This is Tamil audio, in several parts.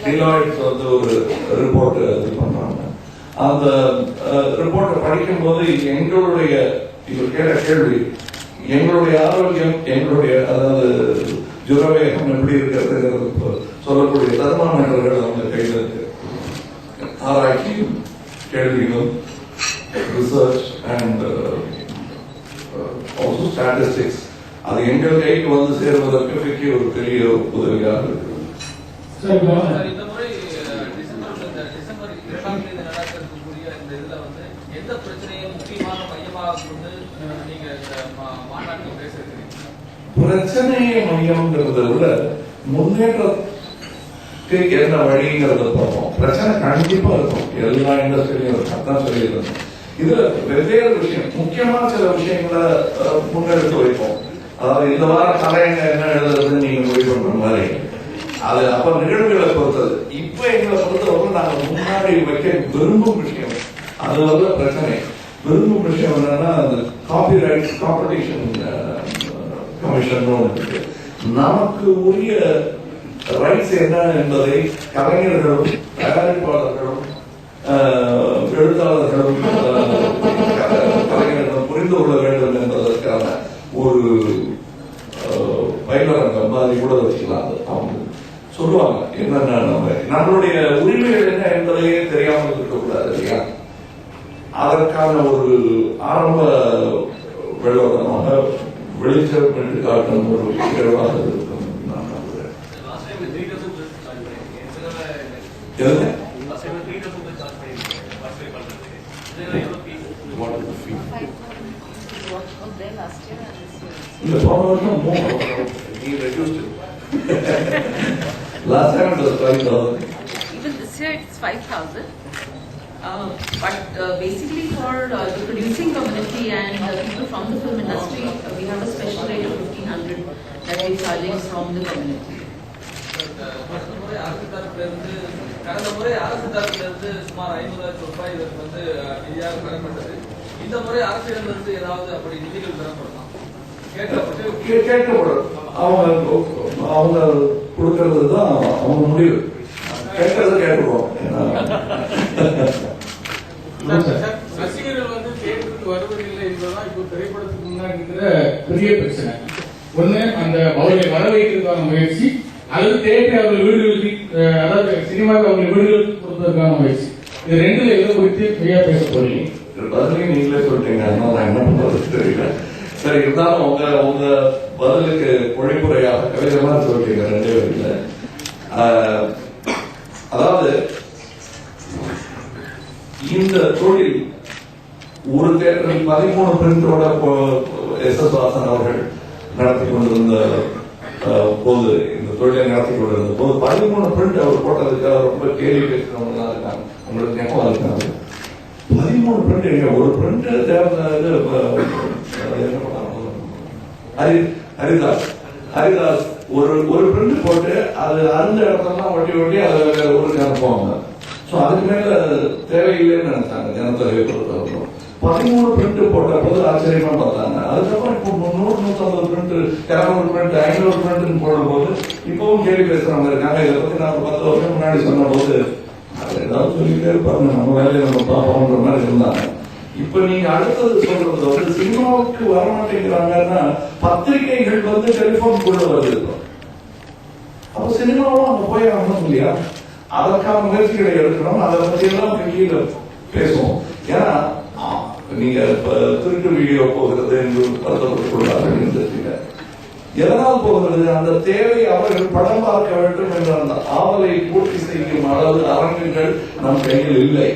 டிலாய்ட்ஸ் வந்து ஒரு ரிப்போர்ட் இது பண்றாங்க. அந்த ரிப்போர்ட்டை படிக்கும் போது எங்களுடைய இவர் கேட்ட கேள்வி, எங்களுடைய ஆரோக்கியம், எங்களுடைய அதாவது ஜுரவேகம் எப்படி இருக்கிறது சொல்லக்கூடிய தெர்மாமீட்டர்கள் அவங்க கையில் இருக்கு. ஆராய்ச்சியும் கேள்விகளும் ரிசர்ச் அண்ட் ஆல்சோ ஸ்டாட்டிஸ்டிக்ஸ் அது எங்கள் கைக்கு வந்து சேர்வதற்கு ஒரு பெரிய உதவியாக இருக்கிறது. இந்த முறை டிசம்பர் 2ஆம் தேதி நடக்கக்கூடிய இந்த இதுல வந்து எந்த பிரச்சனையை முக்கியமான மையமாக கொண்டு நீங்க மாநாட்டில் பேசுறீங்க? பிரச்சனையை மையம்ங்கிறத விட முன்னேற்றத்துக்கு என்ன வழிங்கிறத பார்ப்போம். பிரச்சனை கண்டிப்பா இருக்கும், எல்லா இண்டஸ்ட்ரியிலும் இருக்கும், அதான் சொல்லியிருக்கோம். இதுல வெவ்வேறு விஷயம், முக்கியமான சில விஷயங்களை முன்னெடுத்து வைப்போம். அதாவது இந்த வாரம் தலையங்க என்ன எழுதுறதுன்னு நீங்க முடிவு பண்ற மாதிரி அது அப்ப நிகழ்வுகளை பொறுத்தது. இப்ப எங்களை பொறுத்தவரை நாங்க முன்னாடி வைக்க விரும்பும் விஷயம் அது வந்து பிரச்சனை. விரும்பும் விஷயம் என்னன்னா அந்த காப்பிரைட் காம்படிஷன் கமிஷன் இருக்கு. நமக்கு உரிய ரைட்ஸ் என்ன என்பதை கலைஞர்களும் தயாரிப்பாளர்களும் எழுத்தாளர்களும் கலைஞர்களும் புரிந்து கொள்ள வேண்டும் என்பதற்கான ஒரு பயிலரங்கம் மாதிரி கூட வச்சுக்கலாம். அவங்க சொல்லுவாங்க என்னென்ன நம்மளுடைய உரிமைகள் என்ன என்பதையே தெரியாமல் இருக்கக்கூடாது இல்லையா? அதற்கான ஒரு ஆரம்ப வெள்ளமாக வெளிச்சம் என்று காட்டும் ஒரு நிகழ்வாக இருக்கும் நான் நம்புகிறேன். Last time it was 5,000. Even this year it's 5,000. But basically for the producing community and people from the film industry, we have a special rate of 1,500 that we're charging from the community. கடந்த முறை அரசு தரப்பிலிருந்து சுமார் 500 லட்சம் ரூபாய் இதற்கு வந்து நிதியாக பெறப்பட்டது. இந்த முறை அரசிடமிருந்து ஏதாவது அப்படி நிதிகள் பெறப்படலாம்? கேட்கப்படும். அவங்க கொடுக்கறது தான் அவங்க முடிவு. கேட்கறது கேட்டுருவோம். ரசிகர்கள் வந்து தியேட்டருக்கு வருவதில்லை என்பதுதான் இப்போ திரைப்படத்துக்கு முன்னாடி இருக்கிற பெரிய பிரச்சனை. ஒண்ணு அந்த அவர்களை வர வைக்கிறதுக்கான முயற்சி, அல்லது தியேட்டர் அவர்கள் வீடுகளுக்கு, அதாவது சினிமாவுக்கு அவர்கள் வீடுகளுக்கு கொடுப்பதற்கான முயற்சி. இது ரெண்டுல எதை குறித்து பெரியா பேச போறீங்க? பதிலையும் நீங்களே சொல்லிட்டீங்க, நான் என்ன பண்றது தெரியல. சரி, இருந்தாலும் உங்க பதிலுக்கு பொழிப்புரையாக கவிதமா சொல்லிட்டீங்க ரெண்டே வரையில. அதாவது இந்த தொழில் ஒரு தேட்டரில் 13 பிரிண்டோட எஸ்.எஸ். வாசன் அவர்கள் நடத்தி கொண்டிருந்த போது, இந்த தொழிலை நடத்தி கொண்டிருந்த போது 13 பிரிண்ட் அவர் போட்டதுக்காக ரொம்ப கேள்வி பேசுறவங்க இருக்காங்க. உங்களுக்கு ஞாபகம் இருக்காங்க? 13 பிரிண்ட், ஒரு பிரிண்ட் ஹரிதாஸ் ஒரு பிரிண்ட் போட்டு அது அந்த இடத்துல ஒட்டி ஒட்டி அதை ஊருக்கு அனுப்புவாங்க. அதுக்கு மேல தேவையில்லைன்னு நினைச்சாங்க ஜனத்தொகை பொறுத்தவரைக்கும். 13 பிரிண்ட் போட்ட போது ஆச்சரியமா பார்த்தாங்க. அதுக்கப்புறம் இப்போ 100-150 பிரிண்ட், 200 பிரிண்ட், 500 பிரிண்ட் போடும் போது இப்பவும் கேள்வி பேசுறவங்க இருக்காங்க. இதை பத்தி நான் 10 வருஷம் முன்னாடி சொன்ன போது ஏதாவது சொல்லிட்டே இருப்பாங்க, நம்ம வேலையை நம்ம பார்ப்போம்ன்ற மாதிரி இருந்தாங்க. இப்ப நீங்க அடுத்தது சொல்றது வந்து சினிமாவுக்கு வரமாட்டேங்கிறாங்கன்னா பத்திரிகைகள் வந்து டெலிபோன் கூட வருது. அப்ப சினிமாவும் அங்க போய் ஆகணும் இல்லையா? அதற்கான முயற்சிகளை எடுக்கணும். அதை பத்தி எல்லாம் கீழே பேசுவோம். ஏன்னா நீங்க திருட்டு வீடியோ போகிறது என்று வருத்தப்பட்டுள்ளார்கள். எதனால் போகிறது? அந்த தேவை அவர்கள் படம் பார்க்க வேண்டும் என்ற அந்த ஆவலை பூர்த்தி செய்யும் அளவு அரங்குகள் நம் கையில் இல்லை.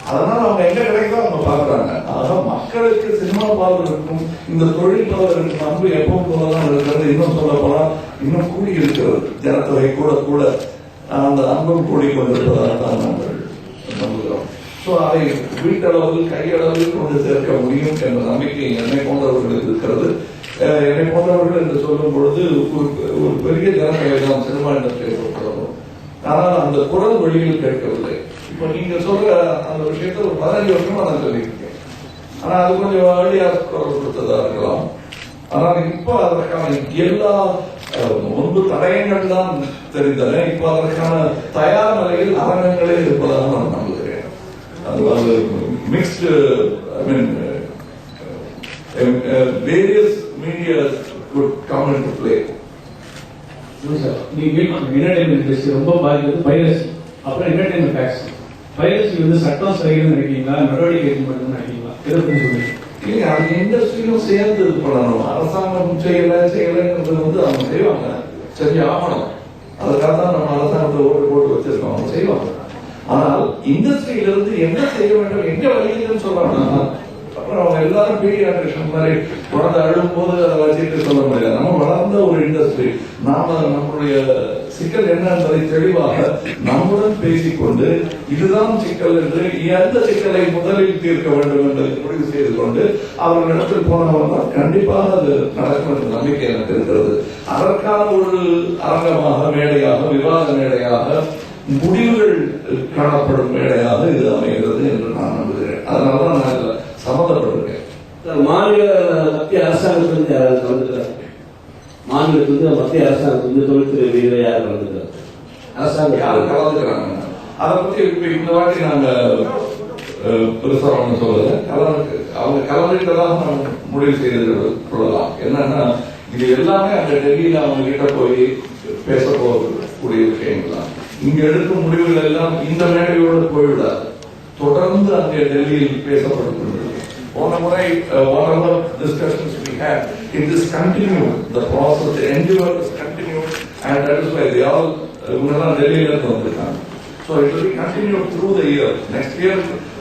அதனால அவங்க எங்க கிடைக்கிறதோ அவங்க பாக்குறாங்க. ஆக மக்களுக்கு சினிமா பார்வதற்கும் இந்த தொழில் பார்வதற்கும் அன்பு எப்பவும் போலதான் இருக்கிறது. இன்னும் சொல்ல போனா இன்னும் கூடி இருக்கிறது. ஜனத்தொகை கூட கூட அந்த அன்பும் கூடிக்கொண்டிருப்பதாக தான் நாங்கள் நம்புகிறோம். அதை வீட்டளவில் கையளவில் கொண்டு சேர்க்க முடியும் என்ற நம்பிக்கை என்னை போன்றவர்களுக்கு இருக்கிறது. என்னை போன்றவர்கள் என்று சொல்லும் பொழுது ஒரு பெரிய ஜனத்தொகை தான் சினிமா இண்டஸ்ட்ரியை பொறுத்தவரும். ஆனால் அந்த குரல் வழியில் கேட்கவில்லை. இப்ப நீங்க சொல்ற அந்த விஷயத்த ஒரு 15 வருஷமா நான் சொல்லியிருக்கேன். ஆனா அது கொஞ்சம் அழியா குரல் கொடுத்ததா இருக்கலாம். ஆனால் இப்ப அதற்கான எல்லா முன்பு தடயங்கள் தான் தெரிந்தன, இப்போ அதற்கான தயார் நிலையில் அரங்கங்களே இருப்பதாக நான் நம்புகிறேன். அது mixed, I mean various media could come into play. நீங்க என்டர்டைன்மெண்ட் இண்டஸ்ட்ரி ரொம்ப பாதிக்கிறது பைரசி, அப்புறம் என்டர்டைன்மெண்ட் டாக்ஸ். பைரசி வந்து சட்டம் சரின்னு நினைக்கிறீங்களா, நடவடிக்கை எடுக்கணும்னு நினைக்கிறீங்களா, எதை பத்தி சொல்றீங்க? இல்லைங்க, அது இண்டஸ்ட்ரியும் சேர்ந்து இது பண்ணணும். அரசாங்கம் செய்யலைங்கிறது வந்து அவங்க செய்வாங்க, செஞ்சு ஆகணும். அதுக்காக தான் நம்ம அரசாங்கத்தை ஓட்டு போட்டு வச்சிருக்கோம், அவங்க செய்வாங்க. ஆனால் இண்டஸ்ட்ரியிலிருந்து என்ன செய்ய வேண்டும், எங்க வழியிலன்னு சொல்றாங்கன்னா, அப்புறம் அவங்க எல்லாரும் பீடியாட்ரிஷன் மாதிரி குழந்தை அழும் போது அதை வச்சுட்டு சொல்ல முடியாது. நம்ம வளர்ந்த ஒரு இண்டஸ்ட்ரி, நாம நம்மளுடைய சிக்கல் என்ன என்பதை தெளிவாக நம்முடன் பேசிக்கொண்டு இதுதான் சிக்கல் என்று எந்த சிக்கலை முதலில் தீர்க்க வேண்டும் என்று முடிவு செய்து கொண்டு அவர்களிடத்தில் போனவர்கள் கண்டிப்பாக அது நடக்கும் என்ற நம்பிக்கை எனக்கு இருக்கிறது. அதற்கான ஒரு அரங்கமாக, மேடையாக, விவாத மேடையாக, முடிவுகள் காணப்படும் மேடையாக இது அமைகிறது என்று நான் நம்புகிறேன். அதனாலதான் நான் இதுல சம்மந்தப்பட்டிருக்கேன். மாநில மத்திய அரசாங்கத்திலிருந்து யாராவது கலந்துக்கிறாங்க? மாநிலத்திலிருந்து மத்திய அரசாங்கத்திலிருந்து தொழில்துறை வீரர் யார் கலந்துக்கிறாங்க? அரசாங்கம் யாரும் கலந்துக்கிறாங்க. அதை பத்தி இப்ப இந்த வாட்டி நாங்க பெருசா அவங்க சொல்லல, அவங்க கலந்துட்டதாக நாம் முடிவு செய்து கொள்ளலாம். என்னன்னா, இது எல்லாமே அந்த டெல்லியில அவங்க கிட்ட போய் பேச போகக்கூடிய விஷயங்கள் தான். இங்க எடுக்கும் முடிவுகள் எல்லாம் இந்த மேடையோடு போய்விடாது, தொடர்ந்து அங்கே டெல்லியில் பேசப்பட்டு போன முறை whatever discussions we had, it is continued, the process, the endeavor is continued, and that is why they all முன்னெல்லாம் டெல்லியில இருந்து வந்திருக்காங்க. So it will be continued through the year. Next year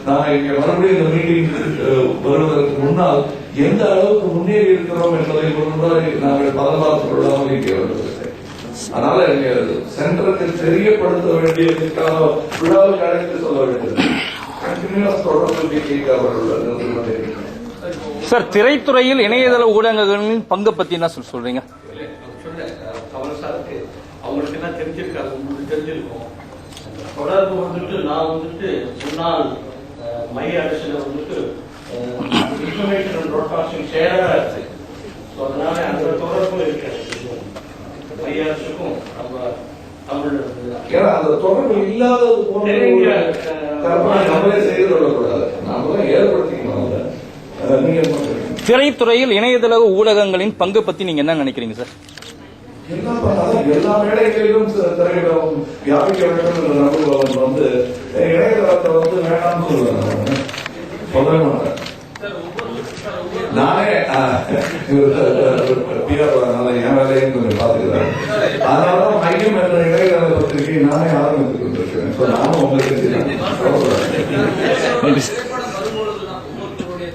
நான் இங்க மறுபடியும் இந்த மீட்டிங் வருவதற்கு முன்னால் எந்த அளவுக்கு முன்னேறி இருக்கிறோம் என்பதை முன்னாடி நாங்கள் பதமாக சொல்லாமல் இங்கே வருவதில்லை. அதனால இங்க சென்டருக்கு தெரியப்படுத்த வேண்டியதுக்காக விழாவுக்கு அழைத்து சொல்ல வேண்டியது சார், திரைத்துறையில் இணையதள ஊடகங்களின் பங்கு பத்தி என்ன சொல்றீங்க? அவங்களுக்கு என்ன தெரிஞ்சிருக்காது, உங்களுக்கு தெரிஞ்சிருக்கும். தொடர்பு வந்துட்டு நான் வந்துட்டு முன்னாள் மைய அரசுல வந்துட்டு இன்ஃபர்மேஷன் அண்ட் ப்ராட்காஸ்டிங் ஷேரா இருக்கு. ஸோ அதனால அந்த தொடர்பு இருக்கிறது மைய அரசுக்கும் நம்ம தமிழ். ஏன்னா அந்த தொடர்பு இல்லாதது போன்ற நம்மளே செய்து கொள்ளக்கூடாது, நாம ஏற்படுத்திக்கணும். நீங்க திரைத்துறையில் இணையதள ஊடகங்களின் பங்கு பத்தி நீங்க என்ன நினைக்கிறீங்க சார்? எல்லா மேடைகளிலும் திரையிடம் வியாபிக்க வேண்டும் என்ற நம்புபவன் வந்து இணையதளத்தை வந்து வேண்டாம்னு சொல்லுவேன், சொல்லவே மாட்டேன். நானே என் வேலையும் கொஞ்சம் பாத்துக்கிறேன். அதனாலதான் மையம் என்ற இணையதள பத்திரிகை நானே ஆரம்பித்துக் கொண்டிருக்கிறேன். நானும் உங்களுக்கு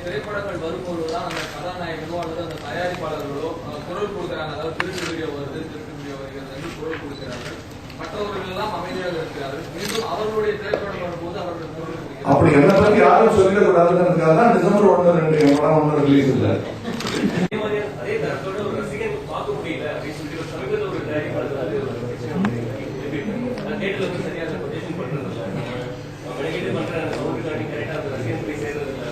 திரைப்படங்கள் வரும்போதுதான் அந்த கதாநாயகனோ அல்லது அந்த தயாரிப்பாளர்களோ குரல் கொடுக்கிறாங்க. அதாவது திருட்டு வீடியோ வருது, திருட்டு வீடியோ வருகிறது குரல் கொடுக்கிறார்கள். மற்றவர்கள் எல்லாம் அமைதியாக இருக்கிறார்கள். மீண்டும் அவர்களுடைய திரைப்படம் வரும்போது அவர்கள் குரல் கொடுக்கிறார்கள். அப்படி என்ன பத்தி யாரும் சொல்லிடக்கூடாதுன்றதுக்காக தான் டிசம்பர் 1-2 படம் ஒன்றும் ரிலீஸ் இல்லை. அதே தரத்தோட ஒரு ரசிகன் பார்க்க முடியல அப்படின்னு சொல்லி ஒரு சமீபத்தில் ஒரு டைரி பார்த்து தேட்டர்ல வந்து சரியா கொட்டேஷன் பண்றது இல்லை, மெடிக்கேட் பண்ற சவுண்ட் கரெக்டா அந்த ரசிகன் போய் சேர்றது இல்லை.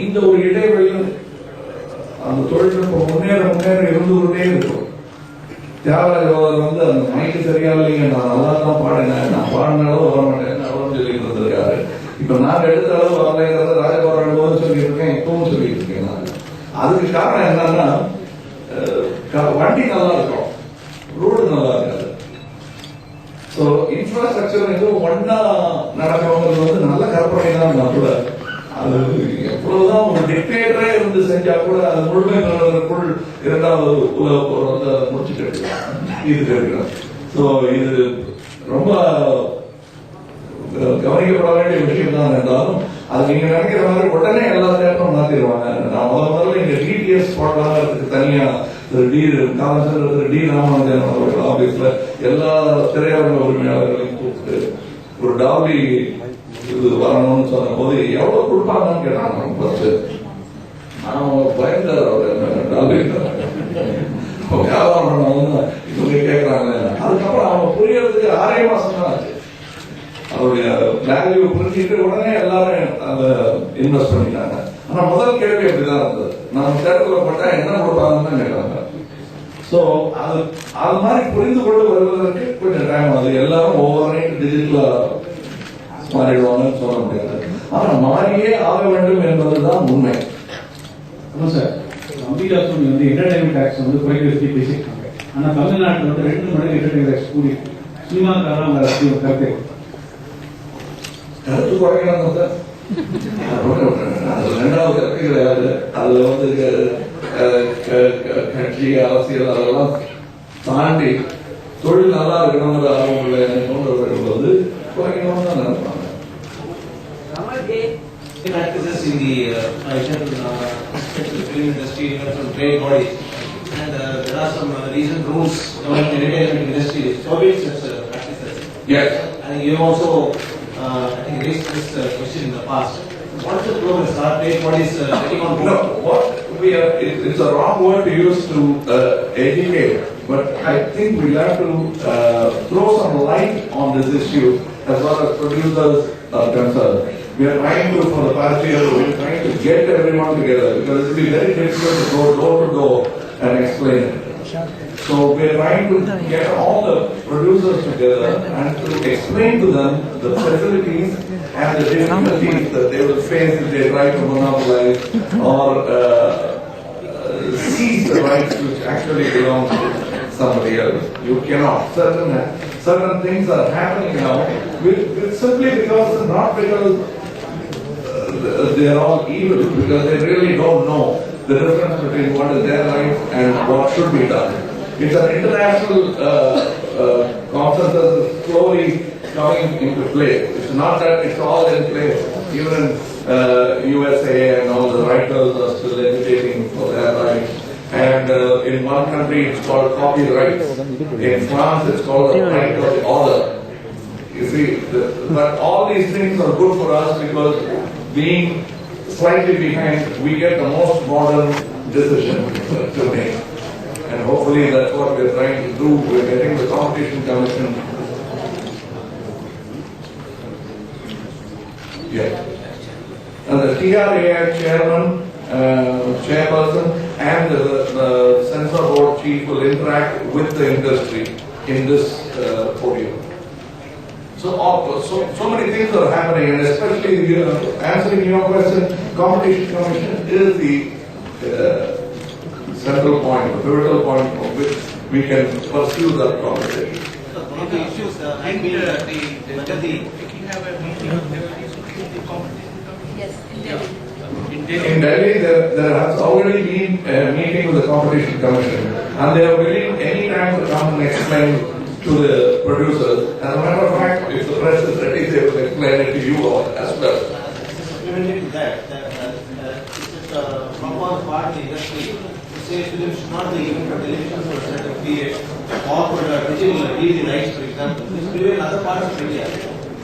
இந்த ஒரு இடைவெளியும் அந்த தொழில்நுட்பம் முன்னேற இருந்து கொண்டே இருக்கும். தியாகராஜ வந்து அந்த மைக்கு சரியா இல்லைங்க, நான் நல்லா தான் பாடினேன், நான் பாடின அளவு வர மாட்டேன் அவரும் சொல்லிட்டு இருந்திருக்காரு. இப்ப நாங்க எடுத்த அளவு வரலைங்கிறத ராஜகோபால் போது சொல்லிட்டு இருக்கேன், இப்பவும் சொல்லிட்டு இருக்கேன். நான் அதுக்கு காரணம் என்னன்னா, வண்டி நல்லா இருக்கும், ரோடு நல்லா இருக்காது. ஸோ இன்ஃப்ராஸ்ட்ரக்சர் எதுவும் ஒன்னா நடக்கிறவங்க வந்து நல்ல கற்பனை தான் கூட. அது எவ்வளவுதான் ஒரு டிக்டேட்டரே இருந்து செஞ்சா கூட அது முழுமை பெறுவதற்குள் 2வது உலக போர் வந்து அதை முடிச்சுட்டு இது கேட்கிறேன். ஸோ இது ரொம்ப கவனிக்கப்பட வேண்டிய விஷயம் தான். இருந்தாலும் அது நீங்க நினைக்கிற மாதிரி உடனே எல்லா தேட்டரும் மாத்திடுவாங்க. நான் முதல்ல இங்க டிடிஎஸ் போடலாங்கிறதுக்கு தனியா டி ராமானுஜன் அவர்கள் ஆபீஸ்ல எல்லா திரையரங்க உரிமையாளர்களையும் கூப்பிட்டு ஒரு டாலி இது வரணும்னு சொன்ன போது எவ்வளவு கொடுப்பாங்கன்னு கேட்டாங்க. நான் பயந்தார் அவர் டாலி வியாபாரம் பண்ணவங்க இவங்க கேட்கறாங்க. அதுக்கப்புறம் அவங்க புரியறதுக்கு 6 மாசம் தான் ஆச்சு. அவருடைய வேல்யூ புரிஞ்சுட்டு உடனே எல்லாரும் அதை இன்வெஸ்ட் பண்ணிட்டாங்க. ஆனா முதல் கேள்வி அப்படிதான் இருந்தது. நம்ம தேட்டர்ல போட்டா என்ன கொடுப்பாங்கன்னு கேட்டாங்க. சோ அது மாதிரி புரிந்து கொண்டு வருவதற்கு கொஞ்சம் டைம் ஆகுது. எல்லாரும் ஓவர் நைட் டிஜிட்டலா மாறிடுவாங்கன்னு சொல்ல முடியாது. ஆனா மாறியே ஆக வேண்டும் என்பதுதான் உண்மை. ஆமா சார், அம்பிகாசுவாமி வந்து என்டர்டைன்மெண்ட் டாக்ஸ் வந்து குறைக்கிறதுக்கு பேசியிருக்காங்க. ஆனா தமிழ்நாட்டில் வந்து 2 மடங்கு என்டர்டைன்மெண்ட் டாக்ஸ் கூடி சினிமாக்காரன் அவங்க கருத்து கருத்து குறைக்கணும் சார். அது ரெண்டாவது கருத்து கிடையாது. அதுல வந்து கட்சி அரசியல் அதெல்லாம் தாண்டி தொழில் நல்லா இருக்கணுங்கிற ஆர்வம் உள்ள போன்றவர்கள் வந்து குறைக்கணும்னு தான் நினைப்பாங்க. Practices in the film industry, from trade bodies, and there are some recent rules governing the entertainment industry forbid such practices. Yes. And you also, I think, raised this question in the past. What is the progress? Are trade bodies getting on board? No, what we are, it's a wrong word to use to educate, but I think we have to throw some light on this issue as far as producers are concerned. We are trying to, for the past year, we are trying to get everyone together because it will be very difficult to go door to door and explain it. So we are trying to get all the producers together and to explain to them the facilities and the difficulties that they will face if they try to monopolize or seize the rights which actually belong to somebody else. You cannot. Certain things are happening now simply because, not because they are all evil, because they really don't know the difference between what is their right and what should be done. It's an international concept that is slowly coming into place. It's not that it's all in place. Even in USA and all the writers are still agitating for their rights. And in one country it's called copyright. In France it's called the right of the author. You see, but all these things are good for us because being slightly behind, we get the most modern decision to make. And hopefully that's what we're trying to do. We're getting the Competition Commission. Yeah. And the TRAI chairman, chairperson and the censor board chief will interact with the industry in this podium. So many things are happening, and especially answering your question, Competition Commission is the central point, the pivotal point from which we can pursue that conversation. So one of the issues has been whether the Yes, in Delhi. In Delhi, there has already been a meeting with the Competition Commission, and they are willing any time to come and explain to the producers. As a matter of fact, if the press is ready, they will explain it to you all as well. Supplementary to that, it's a proper part of the industry to say film should not be given for television for a certain period or for digital TV rights, for example. This will be in other parts of India.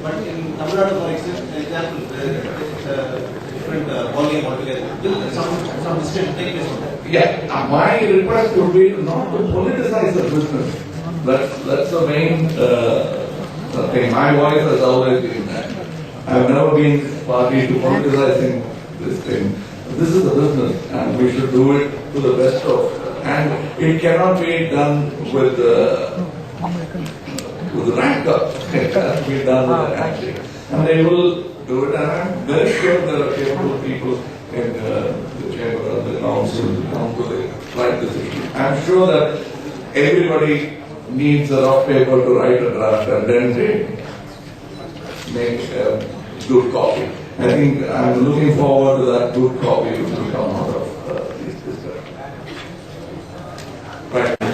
But in Tamil Nadu, for example, it's a different volume altogether. Will some decision take place on that? Yeah, my request would be not to politicize the business. That's the main thing. My voice has always been that. I've never been party to politicizing this thing. This is a business, and we should do it to the best of. And it cannot be done with rancor. It has to be done with action. And they will do it. And I'm very sure there are capable people in the chamber of the council to write this issue. I'm sure that everybody needs a rough paper to write a draft, and then they make a good copy. I think I'm looking forward to that good copy which will come out of these discussions. Right.